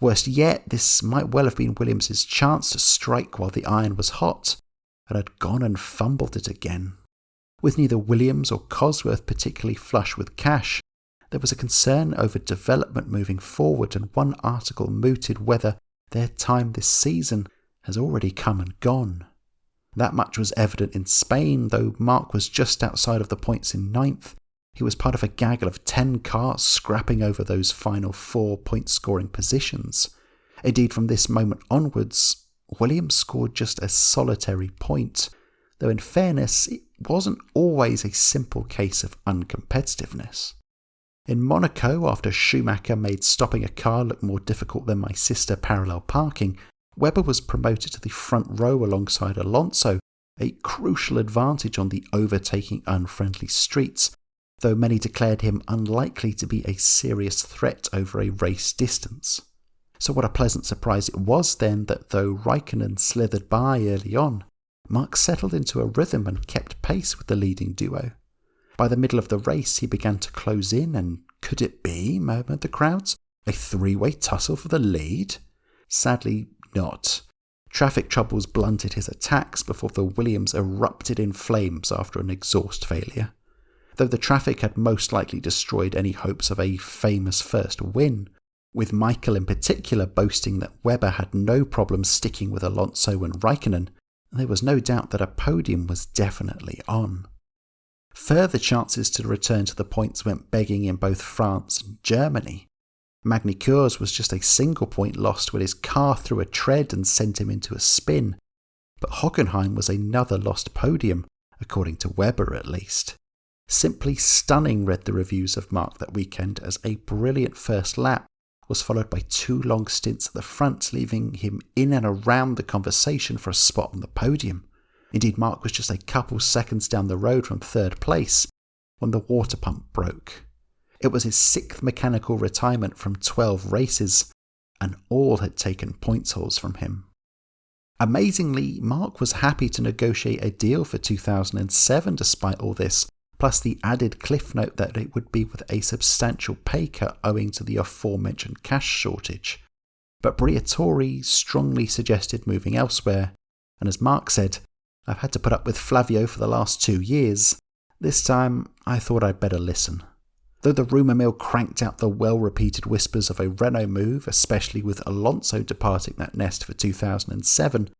Worst yet, this might well have been Williams' chance to strike while the iron was hot, and had gone and fumbled it again. With neither Williams or Cosworth particularly flush with cash, there was a concern over development moving forward, and one article mooted whether their time this season has already come and gone. That much was evident in Spain, though Mark was just outside of the points in 9th. He was part of a gaggle of 10 cars scrapping over those final 4 point-scoring positions. Indeed, from this moment onwards, Williams scored just a solitary point, though in fairness, it wasn't always a simple case of uncompetitiveness. In Monaco, after Schumacher made stopping a car look more difficult than my sister parallel parking, Webber was promoted to the front row alongside Alonso, a crucial advantage on the overtaking unfriendly streets, though many declared him unlikely to be a serious threat over a race distance. So what a pleasant surprise it was then that though Raikkonen slithered by early on, Mark settled into a rhythm and kept pace with the leading duo. By the middle of the race he began to close in, and could it be, murmured the crowds, a 3-way tussle for the lead? Sadly not. Traffic troubles blunted his attacks before the Williams erupted in flames after an exhaust failure. Though the traffic had most likely destroyed any hopes of a famous first win, with Michael in particular boasting that Webber had no problem sticking with Alonso and Raikkonen, there was no doubt that a podium was definitely on. Further chances to return to the points went begging in both France and Germany. Magny-Cours was just a single point lost when his car threw a tread and sent him into a spin, but Hockenheim was another lost podium, according to Webber at least. Simply stunning, read the reviews of Mark that weekend, as a brilliant first lap was followed by 2 long stints at the front, leaving him in and around the conversation for a spot on the podium. Indeed, Mark was just a couple seconds down the road from 3rd place when the water pump broke. It was his 6th mechanical retirement from 12 races, and all had taken points hauls from him. Amazingly, Mark was happy to negotiate a deal for 2007 despite all this, plus the added cliff note that it would be with a substantial pay cut owing to the aforementioned cash shortage. But Briatore strongly suggested moving elsewhere, and as Mark said, "I've had to put up with Flavio for the last 2 years. This time, I thought I'd better listen." Though the rumour mill cranked out the well-repeated whispers of a Renault move, especially with Alonso departing that nest for 2007,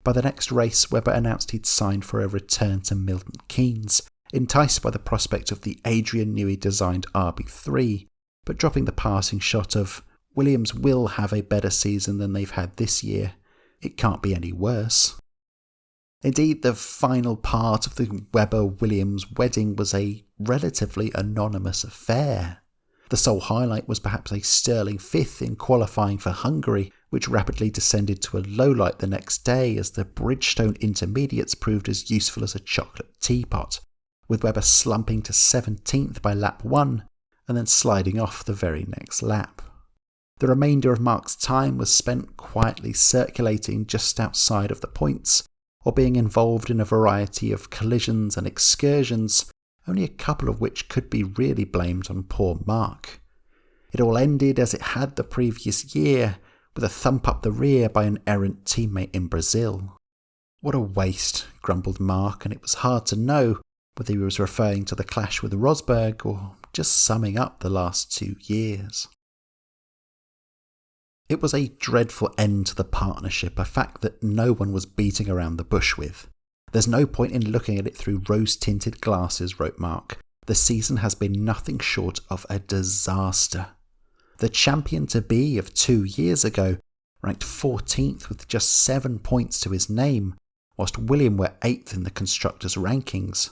by the next race Webber announced he'd signed for a return to Milton Keynes, enticed by the prospect of the Adrian Newey-designed RB3, but dropping the passing shot of, "Williams will have a better season than they've had this year. It can't be any worse." Indeed, the final part of the Webber-Williams wedding was a relatively anonymous affair. The sole highlight was perhaps a sterling 5th in qualifying for Hungary, which rapidly descended to a lowlight the next day as the Bridgestone intermediates proved as useful as a chocolate teapot, with Webber slumping to 17th by lap 1 and then sliding off the very next lap. The remainder of Mark's time was spent quietly circulating just outside of the points, or being involved in a variety of collisions and excursions, only a couple of which could be really blamed on poor Mark. It all ended as it had the previous year, with a thump up the rear by an errant teammate in Brazil. "What a waste," grumbled Mark, and it was hard to know whether he was referring to the clash with Rosberg or just summing up the last 2 years. It was a dreadful end to the partnership, a fact that no one was beating around the bush with. There's no point in looking at it through rose-tinted glasses, wrote Mark. The season has been nothing short of a disaster. The champion-to-be of 2 years ago ranked 14th with just 7 points to his name, whilst Williams were 8th in the constructors' rankings.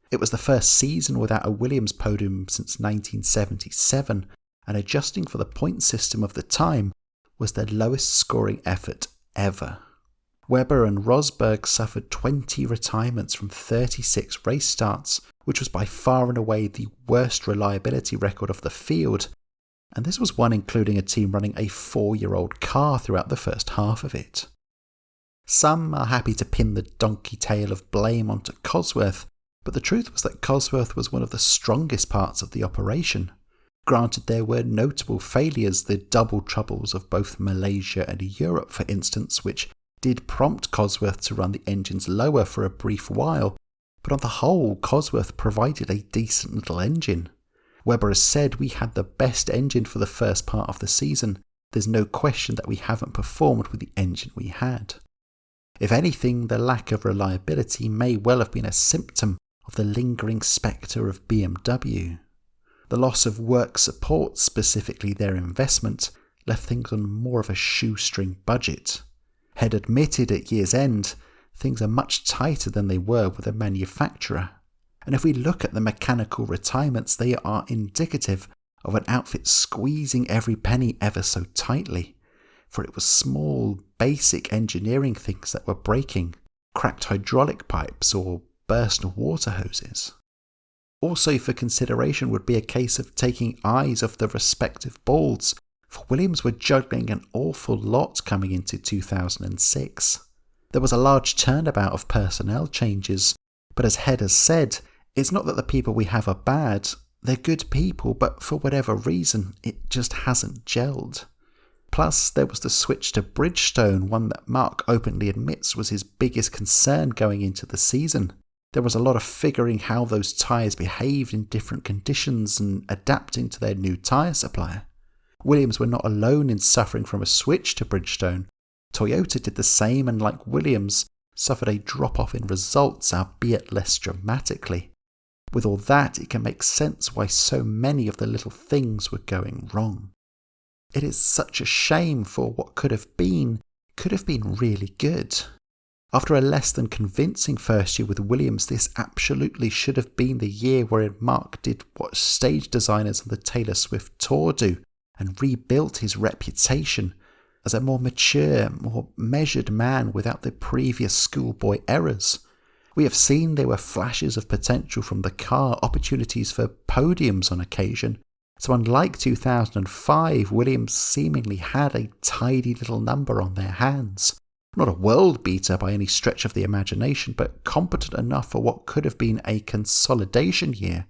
It was the first season without a Williams podium since 1977, and adjusting for the point system of the time was their lowest scoring effort ever. Webber and Rosberg suffered 20 retirements from 36 race starts, which was by far and away the worst reliability record of the field, and this was one including a team running a 4-year-old car throughout the first half of it. Some are happy to pin the donkey tail of blame onto Cosworth, but the truth was that Cosworth was one of the strongest parts of the operation. Granted, there were notable failures, the double troubles of both Malaysia and Europe for instance, which did prompt Cosworth to run the engines lower for a brief while, but on the whole, Cosworth provided a decent little engine. Webber has said, "We had the best engine for the first part of the season. There's no question that we haven't performed with the engine we had." If anything, the lack of reliability may well have been a symptom of the lingering spectre of BMW. The loss of work support, specifically their investment, left things on more of a shoestring budget. Head admitted at year's end, things are much tighter than they were with a manufacturer. And if we look at the mechanical retirements, they are indicative of an outfit squeezing every penny ever so tightly. For it was small, basic engineering things that were breaking, cracked hydraulic pipes or burst water hoses. Also for consideration would be a case of taking eyes off the respective balls, for Williams were juggling an awful lot coming into 2006. There was a large turnabout of personnel changes, but as Head has said, it's not that the people we have are bad, they're good people, but for whatever reason, it just hasn't gelled. Plus, there was the switch to Bridgestone, one that Mark openly admits was his biggest concern going into the season. There was a lot of figuring how those tyres behaved in different conditions and adapting to their new tyre supplier. Williams were not alone in suffering from a switch to Bridgestone. Toyota did the same and, like Williams, suffered a drop-off in results, albeit less dramatically. With all that, it can make sense why so many of the little things were going wrong. It is such a shame, for what could have been really good. After a less than convincing first year with Williams, this absolutely should have been the year wherein Mark did what stage designers on the Taylor Swift tour do, and rebuilt his reputation as a more mature, more measured man without the previous schoolboy errors. We have seen there were flashes of potential from the car, opportunities for podiums on occasion. So unlike 2005, Williams seemingly had a tidy little number on their hands. Not a world beater by any stretch of the imagination, but competent enough for what could have been a consolidation year.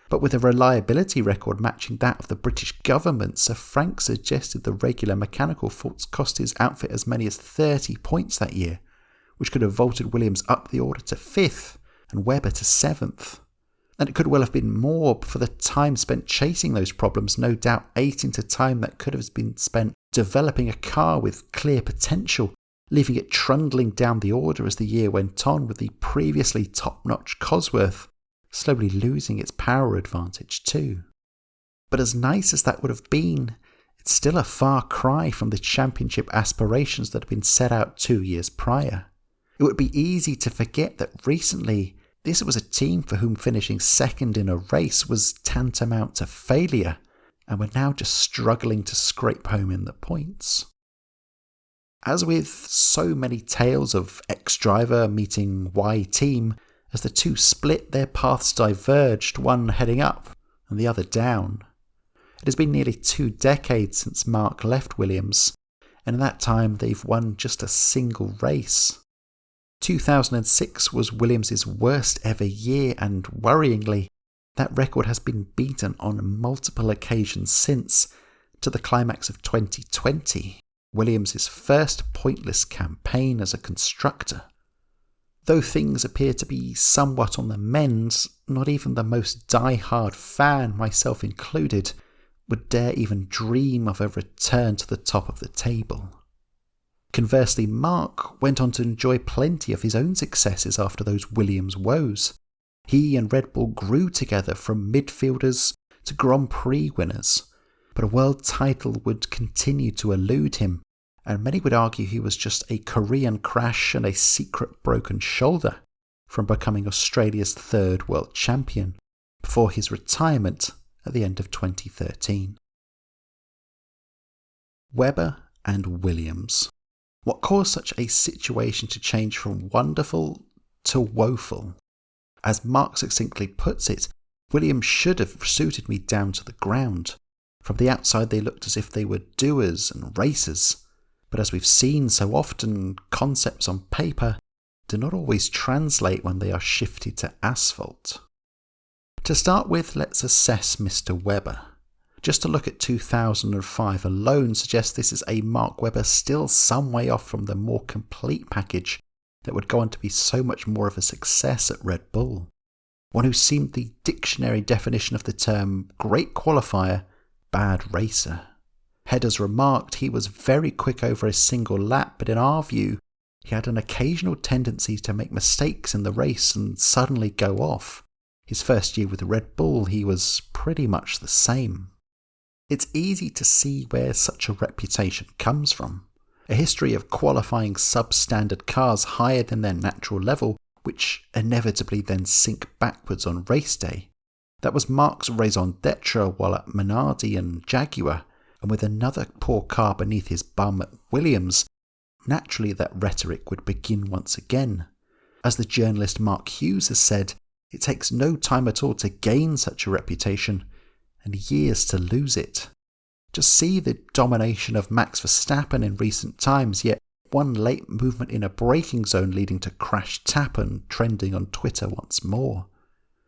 But with a reliability record matching that of the British government, Sir Frank suggested the regular mechanical faults cost his outfit as many as 30 points that year, which could have vaulted Williams up the order to 5th and Webber to 7th. And it could well have been more, but for the time spent chasing those problems, no doubt ate into time that could have been spent developing a car with clear potential, leaving it trundling down the order as the year went on, with the previously top-notch Cosworth slowly losing its power advantage too. But as nice as that would have been, it's still a far cry from the championship aspirations that had been set out 2 years prior. It would be easy to forget that recently this was a team for whom finishing second in a race was tantamount to failure, and were now just struggling to scrape home in the points. As with so many tales of X-driver meeting Y-team, as the two split, their paths diverged, one heading up and the other down. It has been nearly 2 decades since Mark left Williams, and in that time they've won just a single race. 2006 was Williams' worst ever year, and worryingly, that record has been beaten on multiple occasions since, to the climax of 2020, Williams' first pointless campaign as a constructor. Though things appear to be somewhat on the mend, not even the most die-hard fan, myself included, would dare even dream of a return to the top of the table. Conversely, Mark went on to enjoy plenty of his own successes after those Williams woes. He and Red Bull grew together from midfielders to Grand Prix winners, but a world title would continue to elude him, and many would argue he was just a Korean crash and a secret broken shoulder from becoming Australia's third world champion before his retirement at the end of 2013. Webber and Williams. What caused such a situation to change from wonderful to woeful? As Mark succinctly puts it, Williams should have suited me down to the ground. From the outside they looked as if they were doers and racers, but as we've seen so often, concepts on paper do not always translate when they are shifted to asphalt. To start with, let's assess Mr. Webber. Just to look at 2005 alone suggests this is a Mark Webber still some way off from the more complete package that would go on to be so much more of a success at Red Bull. One who seemed the dictionary definition of the term great qualifier, bad racer. Headers remarked he was very quick over a single lap, but in our view, he had an occasional tendency to make mistakes in the race and suddenly go off. His first year with Red Bull, he was pretty much the same. It's easy to see where such a reputation comes from. A history of qualifying substandard cars higher than their natural level, which inevitably then sink backwards on race day. That was Mark's raison d'etre while at Minardi and Jaguar, and with another poor car beneath his bum at Williams, naturally that rhetoric would begin once again. As the journalist Mark Hughes has said, it takes no time at all to gain such a reputation, and years to lose it. Just see the domination of Max Verstappen in recent times, yet one late movement in a braking zone leading to crash tap and trending on Twitter once more.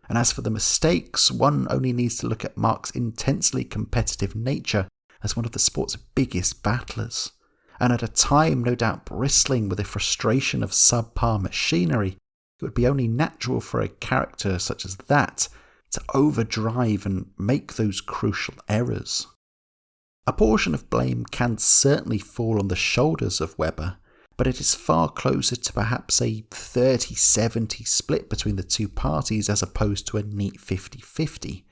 And as for the mistakes, one only needs to look at Mark's intensely competitive nature as one of the sport's biggest battlers, and at a time no doubt bristling with the frustration of subpar machinery, it would be only natural for a character such as that to overdrive and make those crucial errors. A portion of blame can certainly fall on the shoulders of Webber, but it is far closer to perhaps a 30-70 split between the two parties as opposed to a neat 50-50.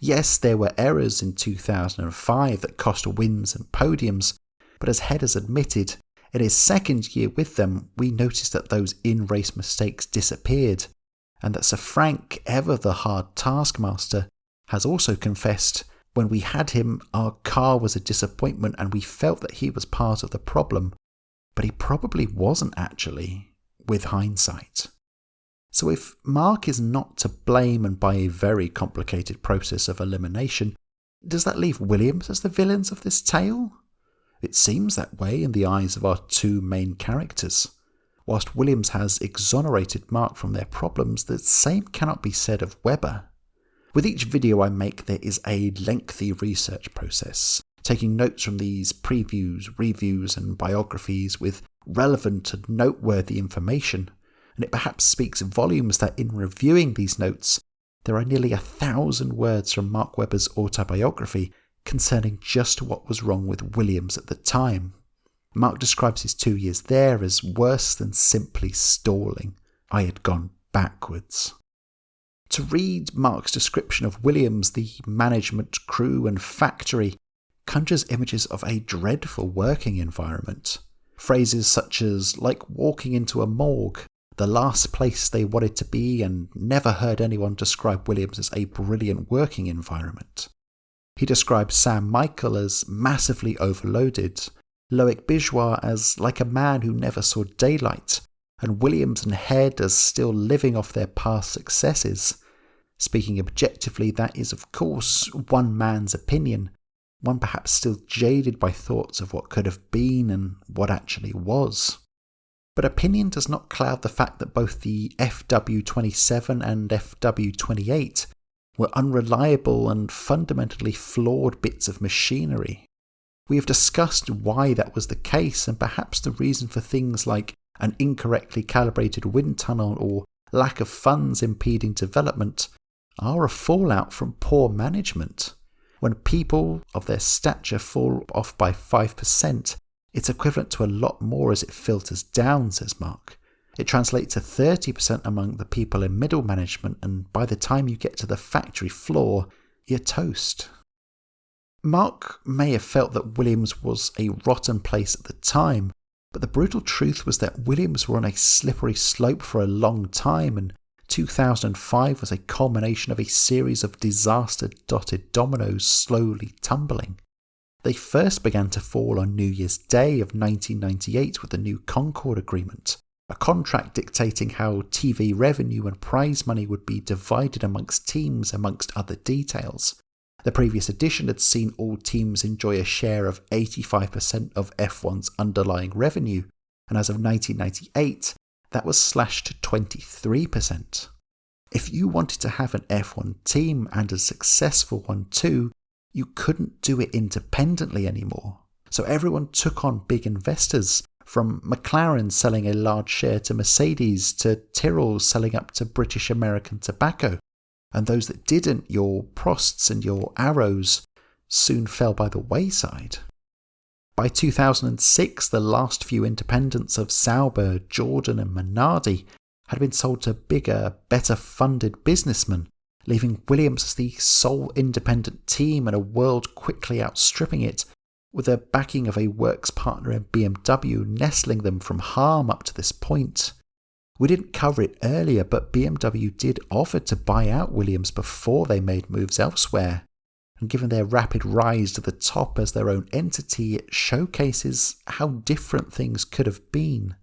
Yes, there were errors in 2005 that cost wins and podiums, but as Headers admitted, in his second year with them, we noticed that those in-race mistakes disappeared, and that Sir Frank, ever the hard taskmaster, has also confessed, when we had him, our car was a disappointment and we felt that he was part of the problem, but he probably wasn't actually, with hindsight. So if Mark is not to blame and by a very complicated process of elimination, does that leave Williams as the villains of this tale? It seems that way in the eyes of our two main characters. Whilst Williams has exonerated Mark from their problems, the same cannot be said of Webber. With each video I make, there is a lengthy research process, taking notes from these previews, reviews and biographies with relevant and noteworthy information, and it perhaps speaks volumes that in reviewing these notes, there are nearly 1,000 words from Mark Webber's autobiography concerning just what was wrong with Williams at the time. Mark describes his 2 years there as worse than simply stalling. I had gone backwards. To read Mark's description of Williams, the management, crew and factory conjures images of a dreadful working environment. Phrases such as, like walking into a morgue, the last place they wanted to be, and never heard anyone describe Williams as a brilliant working environment. He describes Sam Michael as massively overloaded, Loic Bijois as like a man who never saw daylight, and Williams and Head as still living off their past successes. Speaking objectively, that is of course one man's opinion, one perhaps still jaded by thoughts of what could have been and what actually was. But opinion does not cloud the fact that both the FW27 and FW28 were unreliable and fundamentally flawed bits of machinery. We have discussed why that was the case, and perhaps the reason for things like an incorrectly calibrated wind tunnel or lack of funds impeding development are a fallout from poor management. When people of their stature fall off by 5%, it's equivalent to a lot more as it filters down, says Mark. It translates to 30% among the people in middle management, and by the time you get to the factory floor, you're toast. Mark may have felt that Williams was a rotten place at the time, but the brutal truth was that Williams were on a slippery slope for a long time, and 2005 was a culmination of a series of disaster-dotted dominoes slowly tumbling. They first began to fall on New Year's Day of 1998 with the new Concorde Agreement, a contract dictating how TV revenue and prize money would be divided amongst teams, amongst other details. The previous edition had seen all teams enjoy a share of 85% of F1's underlying revenue, and as of 1998, that was slashed to 23%. If you wanted to have an F1 team, and a successful one too, you couldn't do it independently anymore. So everyone took on big investors, from McLaren selling a large share to Mercedes, to Tyrrell selling up to British American Tobacco. And those that didn't, your Prosts and your Arrows, soon fell by the wayside. By 2006, the last few independents of Sauber, Jordan and Minardi had been sold to bigger, better funded businessmen, leaving Williams as the sole independent team and a world quickly outstripping it, with the backing of a works partner in BMW nestling them from harm up to this point. We didn't cover it earlier, but BMW did offer to buy out Williams before they made moves elsewhere. And given their rapid rise to the top as their own entity, it showcases how different things could have been.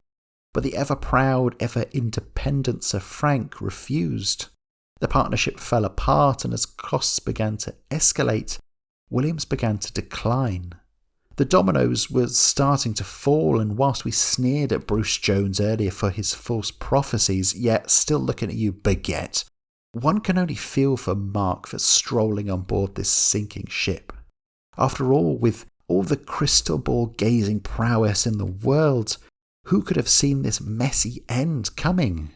But the ever-proud, ever-independent Sir Frank refused. The partnership fell apart, and as costs began to escalate, Williams began to decline. The dominoes were starting to fall, and whilst we sneered at Bruce Jones earlier for his false prophecies, yet still looking at you, Baguette, one can only feel for Mark for strolling on board this sinking ship. After all, with all the crystal ball gazing prowess in the world, who could have seen this messy end coming?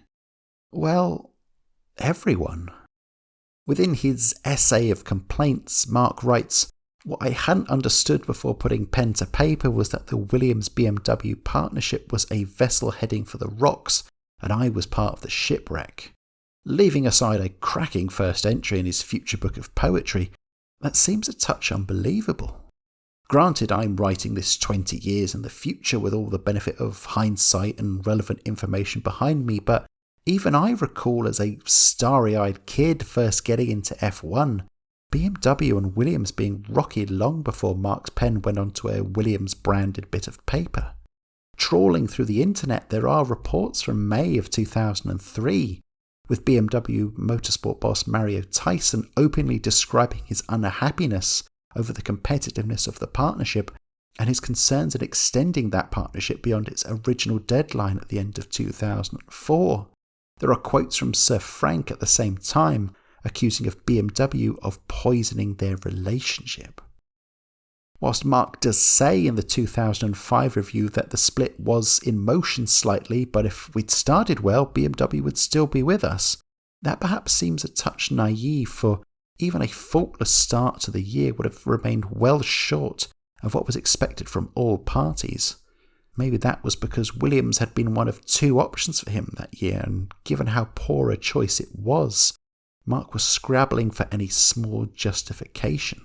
Well, everyone. Within his essay of complaints, Mark writes, "What I hadn't understood before putting pen to paper was that the Williams-BMW partnership was a vessel heading for the rocks, and I was part of the shipwreck." Leaving aside a cracking first entry in his future book of poetry, that seems a touch unbelievable. Granted, I'm writing this 20 years in the future with all the benefit of hindsight and relevant information behind me, but even I recall as a starry-eyed kid first getting into F1, BMW and Williams being rocky long before Mark's pen went onto a Williams-branded bit of paper. Trawling through the internet, there are reports from May of 2003, with BMW motorsport boss Mario Tyson openly describing his unhappiness over the competitiveness of the partnership and his concerns in extending that partnership beyond its original deadline at the end of 2004. There are quotes from Sir Frank at the same time, accusing of BMW of poisoning their relationship. Whilst Mark does say in the 2005 review that the split was in motion slightly, but if we'd started well, BMW would still be with us, that perhaps seems a touch naive, for even a faultless start to the year would have remained well short of what was expected from all parties. Maybe that was because Williams had been one of two options for him that year, and given how poor a choice it was, Mark was scrabbling for any small justification.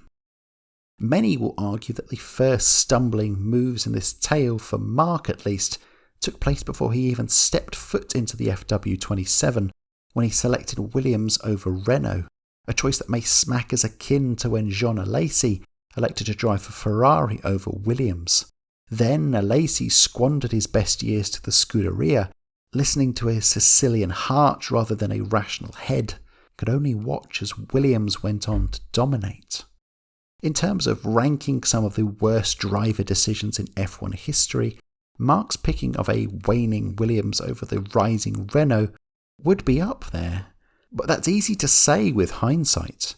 Many will argue that the first stumbling moves in this tale, for Mark at least, took place before he even stepped foot into the FW27, when he selected Williams over Renault, a choice that may smack as akin to when Jean Alesi elected to drive for Ferrari over Williams. Then Alesi squandered his best years to the Scuderia, listening to a Sicilian heart rather than a rational head, could only watch as Williams went on to dominate. In terms of ranking some of the worst driver decisions in F1 history, Mark's picking of a waning Williams over the rising Renault would be up there, but that's easy to say with hindsight.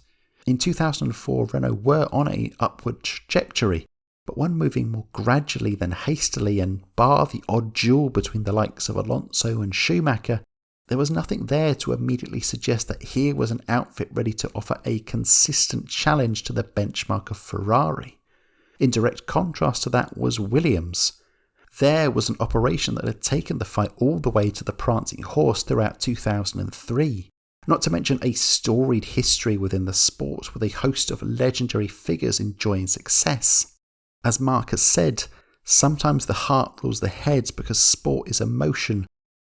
In 2004, Renault were on an upward trajectory, but one moving more gradually than hastily, and bar the odd duel between the likes of Alonso and Schumacher, there was nothing there to immediately suggest that here was an outfit ready to offer a consistent challenge to the benchmark of Ferrari. In direct contrast to that was Williams. There was an operation that had taken the fight all the way to the prancing horse throughout 2003, not to mention a storied history within the sport with a host of legendary figures enjoying success. As Mark has said, sometimes the heart rules the head because sport is emotion,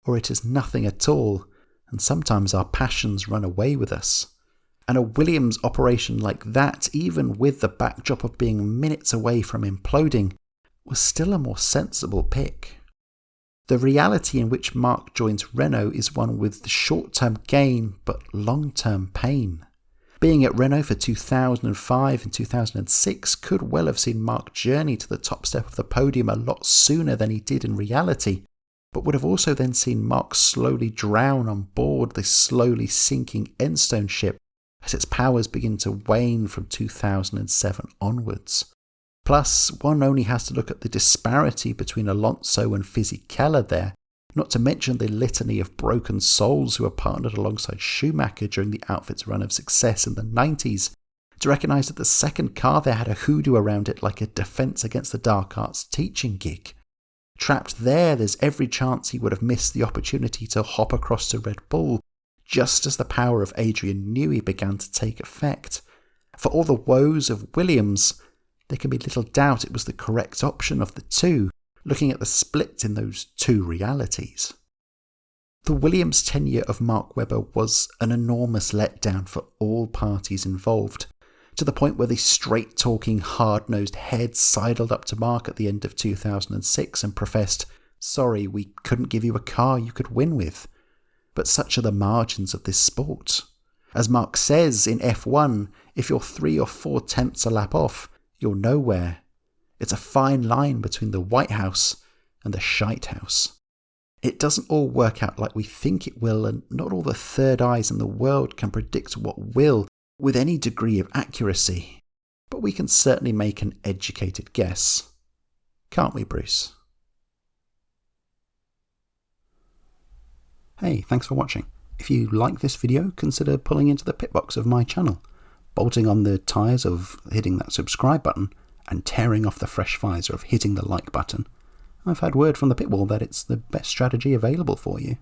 or it is nothing at all, and sometimes our passions run away with us. And a Williams operation like that, even with the backdrop of being minutes away from imploding, was still a more sensible pick. The reality in which Mark joins Renault is one with short-term gain but long-term pain. Being at Renault for 2005 and 2006 could well have seen Mark journey to the top step of the podium a lot sooner than he did in reality, but would have also then seen Mark slowly drown on board the slowly sinking Enstone ship as its powers begin to wane from 2007 onwards. Plus, one only has to look at the disparity between Alonso and Fisichella there, not to mention the litany of broken souls who were partnered alongside Schumacher during the outfit's run of success in the 90s, to recognise that the second car there had a hoodoo around it like a defence against the dark arts teaching gig. Trapped there, there's every chance he would have missed the opportunity to hop across to Red Bull, just as the power of Adrian Newey began to take effect. For all the woes of Williams, there can be little doubt it was the correct option of the two, looking at the split in those two realities. The Williams tenure of Mark Webber was an enormous letdown for all parties involved, to the point where the straight-talking, hard-nosed head sidled up to Mark at the end of 2006 and professed, "Sorry, we couldn't give you a car you could win with." But such are the margins of this sport. As Mark says in F1, if you're 3 or 4 tenths a lap off, you're nowhere. It's a fine line between the White House and the Shite House. It doesn't all work out like we think it will, and not all the third eyes in the world can predict what will with any degree of accuracy, but we can certainly make an educated guess. Can't we, Bruce? Hey, thanks for watching. If you like this video, consider pulling into the pitbox of my channel, bolting on the tyres of hitting that subscribe button, and tearing off the fresh visor of hitting the like button. I've had word from the pitwall that it's the best strategy available for you.